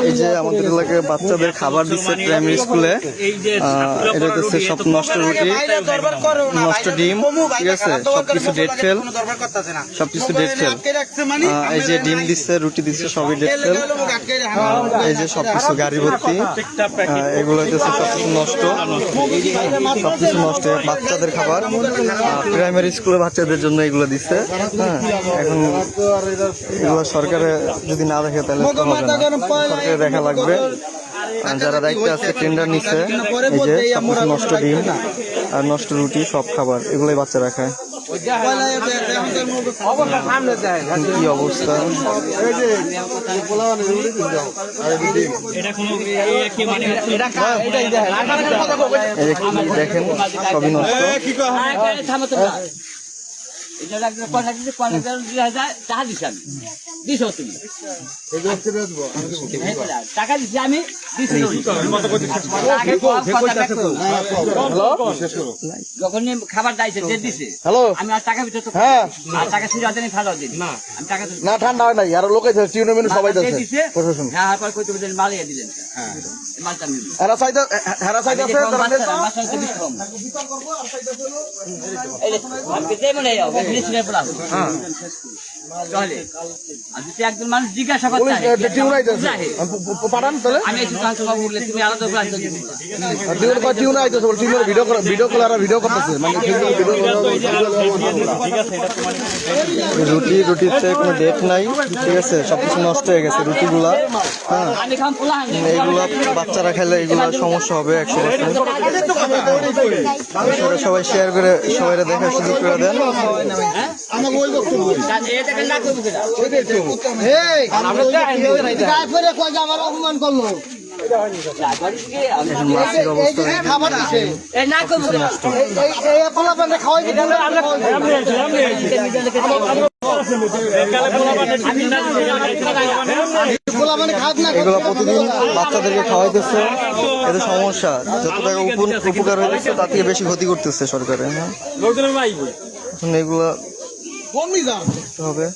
এই যে আমাদের এলাকায় বাচ্চাদের খাবার দিচ্ছে প্রাইমারি স্কুলে। এটা হচ্ছে সব নষ্ট রুটি, নষ্ট ডিম, ঠিক আছে, সবকিছু ডেট ফেল, সবকিছু ডেট ফেল। এই যে ডিম দিচ্ছে, রুটি দিচ্ছে, সবই ডেট ফেল। এই যে সবকিছু গাড়ি ভর্তি, এগুলো হচ্ছে সবকিছু নষ্ট, সবকিছু নষ্ট। বাচ্চাদের খাবার প্রাইমারি স্কুলে বাচ্চাদের জন্য এগুলো দিচ্ছে। হ্যাঁ, এখন এগুলো সরকারে যদি না দেখে তাহলে হবে না, সরকারে দেখা লাগবে। যারা দায়িত্বে আছে টেন্ডার নিচ্ছে। এই যে সবকিছু নষ্ট ডিম আর নষ্ট রুটি, সব খাবার এগুলোই বাচ্চারা খায়। কি অবস্থা! দেখেন সবই নষ্ট। টাকা দিচ্ছি আমি, যখন খাবার দাইছে দিছে আমি আর টাকা ভিতরে টাকা ছিল ফেলা দিন না, ঠান্ডা হয় নাই। আর লোক সবাই মালিয়ে দিলেন একজন মানুষ জিজ্ঞাসা করতে আমি তুমি আলাদা রুটিতে কোনো ডেট নাই, ঠিক আছে, সবকিছু নষ্ট হয়ে গেছে রুটিগুলা। হ্যাঁ, এইগুলা বাচ্চারা খেলে এগুলা সমস্যা হবে 100%। সবাই শেয়ার করে সবাই দেখার সুযোগ করে দেন। অপমান করলো এগুলো প্রতিদিন বাচ্চাদেরকে খাওয়াইতেছে, এতে সমস্যা। যত টাকা উপকার হইতেছে তার থেকে বেশি ক্ষতি করতেছে সরকারে। হ্যাঁ, এখন এগুলো হবে।